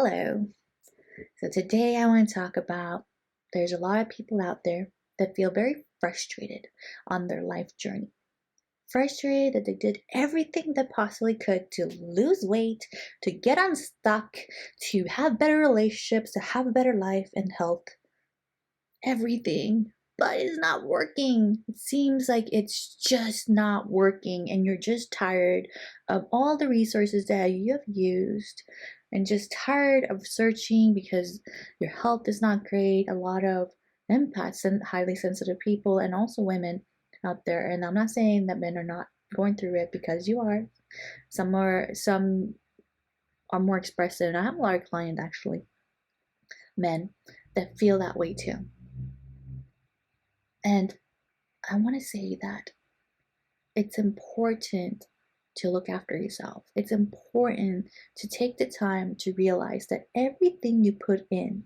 Hello. So today I want to talk about there's a lot of people out there that feel very frustrated on their life journey. Frustrated that they did everything they possibly could to lose weight, to get unstuck, to have better relationships, to have a better life and health. Everything. But it's not working. It seems like it's just not working, and you're just tired of all the resources that you have used and just tired of searching because your health is not great. A lot of empaths and highly sensitive people, and also women out there. And I'm not saying that men are not going through it, because you are. Some are more expressive. And I have a lot of clients, actually, men, that feel that way too. And I want to say that it's important to look after yourself. It's important to take the time to realize that everything you put in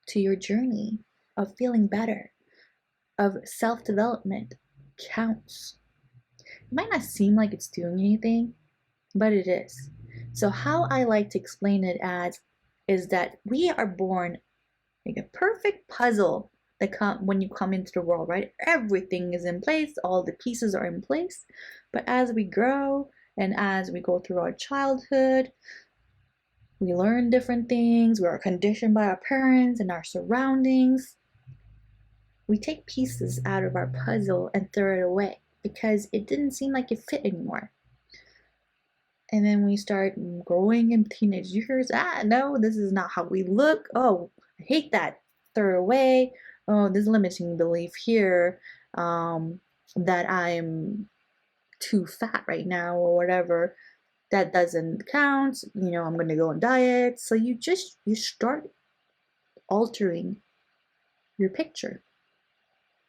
to your journey of feeling better, of self-development, counts. It might not seem like it's doing anything, but it is. So how I like to explain it as is that we are born like a perfect puzzle that when you come into the world, right? Everything is in place, all the pieces are in place. But as we grow and as we go through our childhood, we learn different things, we are conditioned by our parents and our surroundings. We take pieces out of our puzzle and throw it away because it didn't seem like it fit anymore. And then we start growing in teenage years. No, this is not how we look. Oh, I hate that. Throw it away. Oh, this limiting belief here, that I'm too fat right now or whatever. That doesn't count. I'm going to go on diet. So you start altering your picture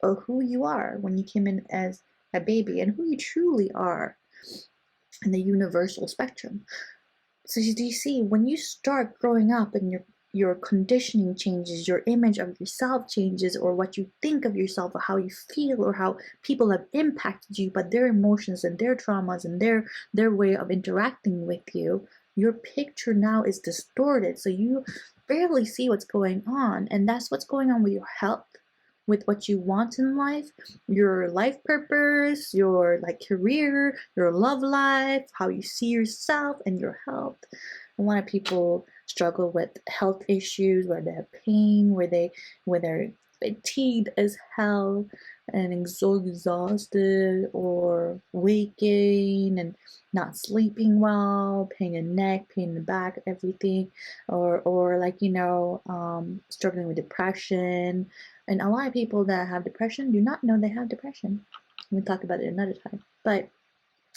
of who you are when you came in as a baby and who you truly are in the universal spectrum. So do you see, when you start growing up and your conditioning changes, your image of yourself changes, or what you think of yourself, or how you feel, or how people have impacted you, but their emotions and their traumas and their way of interacting with you, your picture now is distorted. So you barely see what's going on, and that's what's going on with your health, with what you want in life, your life purpose, your career, your love life, how you see yourself, and your health. A lot of people struggle with health issues where they have pain, where they're fatigued as hell and so exhausted, or weight gain and not sleeping well, pain in the neck, pain in the back, everything, or struggling with depression. And a lot of people that have depression do not know they have depression. We'll talk about it another time. But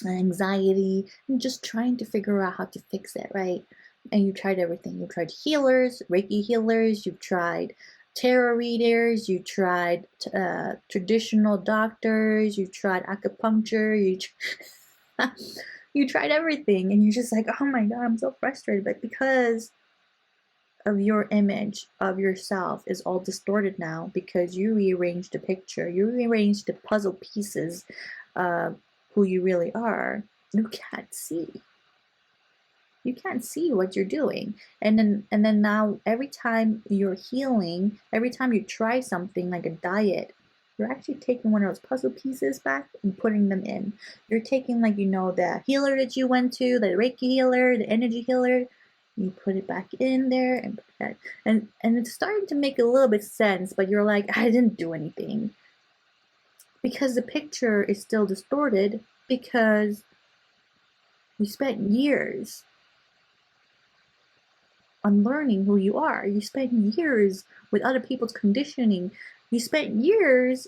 anxiety, and just trying to figure out how to fix it, right? And you tried everything. You tried healers, Reiki healers, you've tried tarot readers, you tried traditional doctors, you tried acupuncture, you tried everything, and you're just like, oh my God, I'm so frustrated. But because of your image of yourself is all distorted now, because you rearranged the picture, you rearranged the puzzle pieces of who you really are, you can't see. You can't see what you're doing. And then now every time you're healing, every time you try something like a diet, you're actually taking one of those puzzle pieces back and putting them in. You're taking the healer that you went to, the Reiki healer, the energy healer, you put it back in there and it's starting to make a little bit sense, but you're like, I didn't do anything. Because the picture is still distorted, because you spent years unlearning who you are. You spent years with other people's conditioning. You spent years,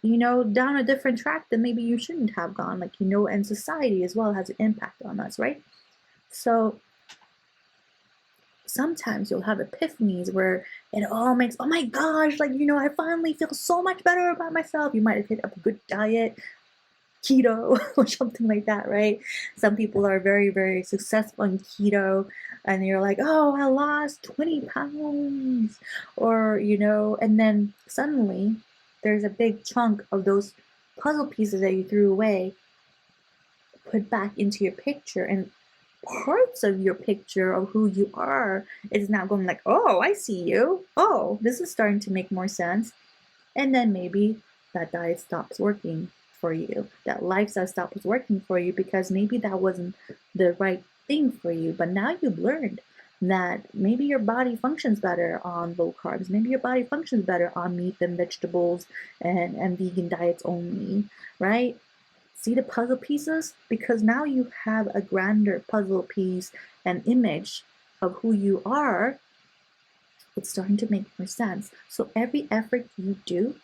down a different track that maybe you shouldn't have gone, and society as well has an impact on us, right? So sometimes you'll have epiphanies where it all makes, oh my gosh, I finally feel so much better about myself. You might have hit up a good diet, keto or something like that, right? Some people are very, very successful in keto, and you're like, oh, I lost 20 pounds, or, and then suddenly there's a big chunk of those puzzle pieces that you threw away put back into your picture, and parts of your picture of who you are is now going like, oh, I see you. Oh, this is starting to make more sense. And then maybe that diet stops working for you. That lifestyle stops working for you because maybe that wasn't the right thing for you. But now you've learned that maybe your body functions better on low carbs. Maybe your body functions better on meat and vegetables and vegan diets only, right? See the puzzle pieces? Because now you have a grander puzzle piece and image of who you are. It's starting to make more sense. So every effort you do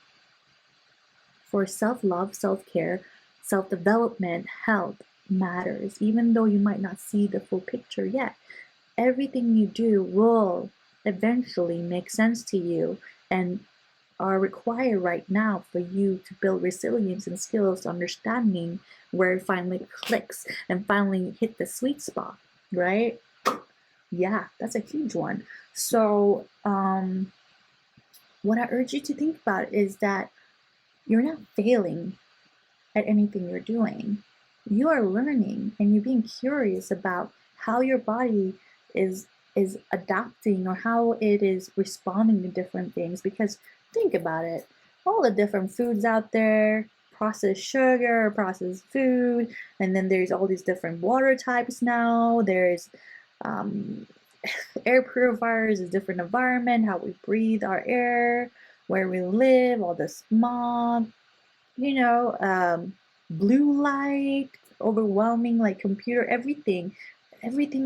for self-love, self-care, self-development, health matters, even though you might not see the full picture yet. Everything you do will eventually make sense to you and are required right now for you to build resilience and skills, understanding where it finally clicks and finally hit the sweet spot, right? Yeah, that's a huge one. So, what I urge you to think about is that you're not failing at anything you're doing. You are learning and you're being curious about how your body is adapting or how it is responding to different things. Because think about it, all the different foods out there, processed sugar, processed food, and then there's all these different water types now. There's um, air purifiers, a different environment, how we breathe our air, where we live, all the smog, you know, blue light, overwhelming, like computer, everything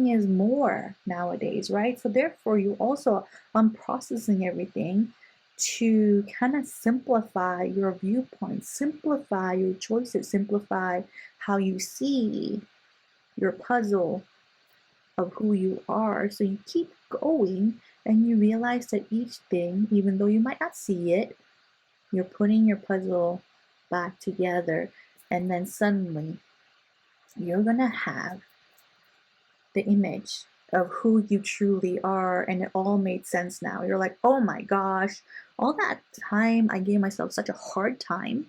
is more nowadays, right? So therefore you also unprocessing everything to kind of simplify your viewpoint, simplify your choices, simplify how you see your puzzle of who you are. So you keep going and you realize that each thing, even though you might not see it, you're putting your puzzle back together, and then suddenly you're gonna have the image of who you truly are, and it all made sense now. You're like, oh my gosh, all that time I gave myself such a hard time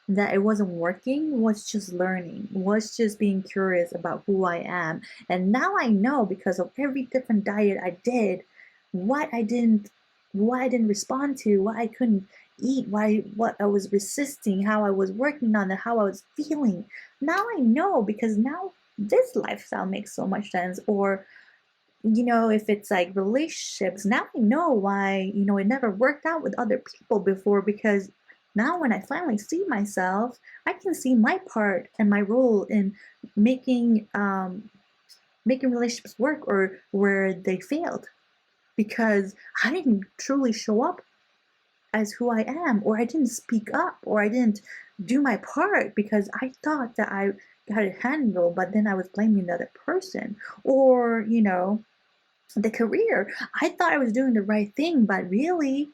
that it wasn't working was just learning, was just being curious about who I am. And now I know, because of every different diet I did, what I didn't respond to, what I couldn't eat, what I was resisting, how I was working on it, how I was feeling. Now I know, because now this lifestyle makes so much sense. Or if it's like relationships, now I know why, it never worked out with other people before, because now when I finally see myself, I can see my part and my role in making making relationships work, or where they failed, because I didn't truly show up as who I am, or I didn't speak up, or I didn't do my part because I thought that I got it handled, but then I was blaming the other person. Or, the career. I thought I was doing the right thing, but really,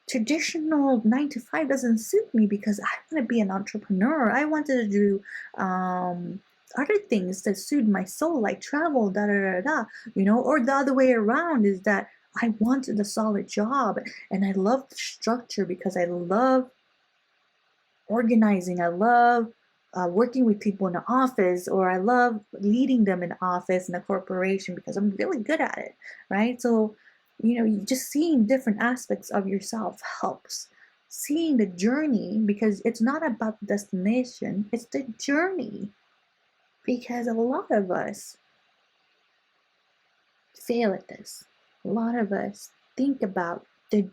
traditional 9 to 5 doesn't suit me, because I want to be an entrepreneur. I wanted to do other things that suit my soul, like travel, da da da da. Or the other way around is that I wanted a solid job, and I love structure because I love organizing. I love working with people in the office, or I love leading them in the office in a corporation, because I'm really good at it, right? So, just seeing different aspects of yourself helps. Seeing the journey, because it's not about the destination, it's the journey. Because a lot of us fail at this. A lot of us think about the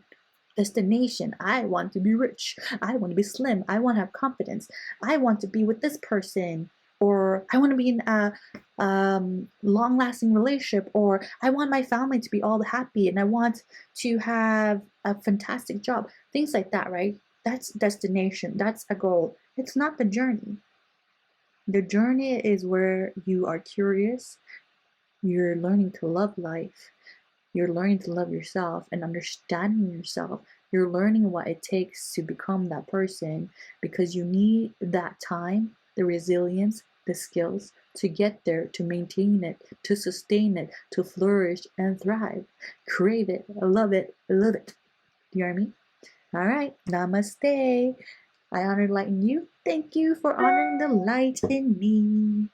destination. I want to be rich. I want to be slim. I want to have confidence. I want to be with this person. Or I want to be in a long-lasting relationship. Or I want my family to be all happy, and I want to have a fantastic job. Things like that, right? That's destination. That's a goal. It's not the journey. The journey is where you are curious. You're learning to love life. You're learning to love yourself and understanding yourself. You're learning what it takes to become that person, because you need that time, the resilience, the skills to get there, to maintain it, to sustain it, to flourish and thrive. Crave it, love it, live it. You hear me? All right, namaste. I honor the light in you. Thank you for honoring the light in me.